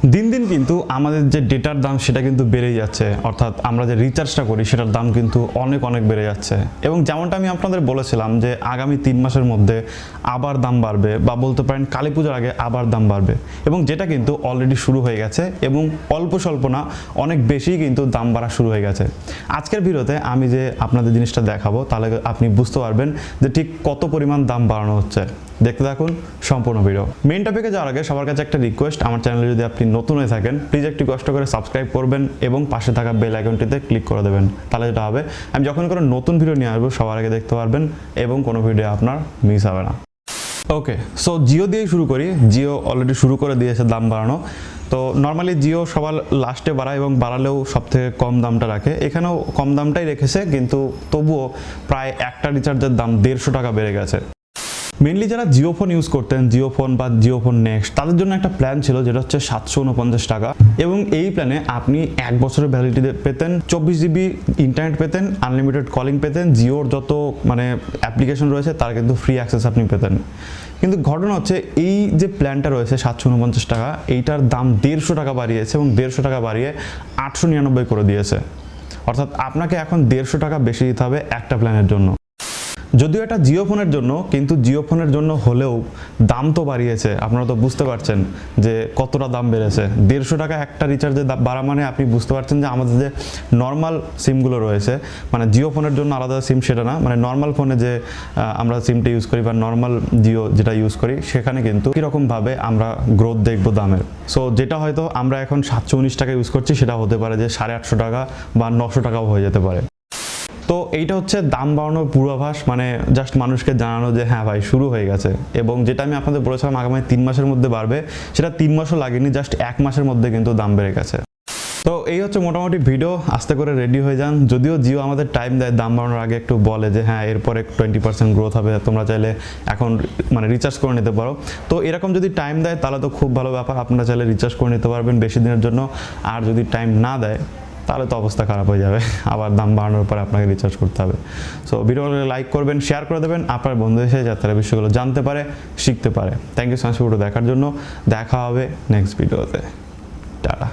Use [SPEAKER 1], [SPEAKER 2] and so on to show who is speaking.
[SPEAKER 1] দিন দিন কিন্তু আমাদের যে ডেটার দাম সেটা কিন্তু বেড়েই যাচ্ছে, অর্থাৎ আমরা যে রিচার্জটা করি সেটার দাম কিন্তু অনেক অনেক বেড়ে যাচ্ছে। এবং যেমনটা আমি আপনাদের বলেছিলাম যে আগামী 3 মাসের মধ্যে আবার দাম বাড়বে, বা বলতে পারেন কালী পূজার আগে আবার দাম বাড়বে, এবং যেটা কিন্তু অলরেডি শুরু হয়ে গেছে, এবং অল্প স্বল্প না, অনেক বেশি কিন্তু দাম বাড়া শুরু হয়ে গেছে। আজকের ভিডিওতে আমি যে আপনাদের জিনিসটা দেখাবো, তাহলে আপনি বুঝতে পারবেন যে ঠিক কত পরিমাণ দাম বাড়ানো হচ্ছে। দেখতে থাকুন সম্পূর্ণ ভিডিও। মেইন টপিকে যাওয়ার আগে সবার কাছে একটা রিকোয়েস্ট, আমার চ্যানেলে যদি আপনি নতুন হয়ে থাকেন প্লিজ একটু কষ্ট করে সাবস্ক্রাইব করবেন এবং পাশে থাকা বেল আইকনটিতে ক্লিক করে দেবেন। তাহলে যেটা হবে, আমি যখন কোনো নতুন ভিডিও নিয়ে আসবো সবার আগে দেখতে পারবেন এবং কোনো ভিডিও আপনার মিস হবে না। ওকে, সো জিও দিয়েই শুরু করি। জিও অলরেডি শুরু করে দিয়েছে দাম বাড়ানো। তো নর্মালি জিও সবার লাস্টে বাড়ায়, এবং বাড়ালেও সবথেকে কম দামটা রাখে। এখানেও কম দামটাই রেখেছে, কিন্তু তবুও প্রায় একটা রিচার্জের দাম 150 টাকা বেড়ে গেছে। মেনলি যারা জিও ফোন ইউজ করতেন, জিও ফোন বা জিও ফোন নেক্সট, তাদের জন্য একটা প্ল্যান ছিল যেটা হচ্ছে 749 টাকা, এবং এই প্ল্যানে আপনি 1 বছরের ভ্যালিডিটি পেতেন, 24 জিবি ইন্টারনেট পেতেন, আনলিমিটেড কলিং পেতেন, জিওর যত অ্যাপ্লিকেশন রয়েছে তার কিন্তু ফ্রি অ্যাক্সেস আপনি পেতেন। কিন্তু ঘটনা হচ্ছে এই যে প্ল্যানটা রয়েছে 749 টাকা, এইটার দাম 150 টাকা বাড়িয়েছে, এবং 150 টাকা বাড়িয়ে 899 করে দিয়েছে। অর্থাৎ আপনাকে এখন 150 টাকা বেশি দিতে হবে একটা প্ল্যানের জন্য। যদিও এটা জিও ফোনের জন্য, কিন্তু জিও ফোনের জন্য হলেও দাম তো বাড়িয়েছে। আপনারা তো বুঝতে পারছেন যে কতটা দাম বেড়েছে। 150 টাকা একটা রিচার্জে বাড়া মানে আপনি বুঝতে পারছেন যে আমাদের যে নর্মাল সিমগুলো রয়েছে, মানে জিও ফোনের জন্য আলাদা সিম সেটা না, মানে নর্মাল ফোনে যে আমরা সিমটা ইউজ করি বা নর্মাল জিও যেটা ইউজ করি, সেখানে কিন্তু কীরকমভাবে আমরা গ্রোথ দেখবো দামের। সো যেটা হয়তো আমরা এখন 719 টাকা ইউজ করছি, সেটা হতে পারে যে 850 টাকা বা 900 টাকাও হয়ে যেতে পারে। তো এইটা হচ্ছে দাম বাড়ানোর পূর্বাভাস, মানে জাস্ট মানুষকে জানানো যে হ্যাঁ ভাই শুরু হয়ে গেছে। এবং যেটা আমি আপনাদের বলেছিলাম আগামী 3 মাসের মধ্যে বাড়বে, সেটা 3 মাসও লাগেনি, জাস্ট 1 মাসের মধ্যে কিন্তু দাম বেড়ে গেছে। তো এই হচ্ছে মোটামুটি ভিডিও। আস্তে করে রেডি হয়ে যান। যদিও জিও আমাদের টাইম দেয়, দাম বাড়ানোর আগে একটু বলে যে হ্যাঁ এরপরে 20% গ্রোথ হবে, তোমরা চাইলে এখন রিচার্জ করে নিতে পারো। তো এরকম যদি টাইম দেয় তাহলে তো খুব ভালো ব্যাপার, আপনারা চাইলে রিচার্জ করে নিতে পারবেন বেশি দিনের জন্য। আর যদি টাইম না দেয় তাহলে তো অবস্থা খারাপ হয়ে যাবে, আবার দাম বাড়ানোর পরে আপনাকে রিচার্জ করতে হবে। সো ভিডিওগুলো লাইক করবেন, শেয়ার করে দেবেন আপনার বন্ধুদের সাথে, যাতে তারা বিষয়গুলো জানতে পারে, শিখতে পারে। Thank you so much video দেখার জন্য। দেখা হবে নেক্সট ভিডিওতে। টাটা।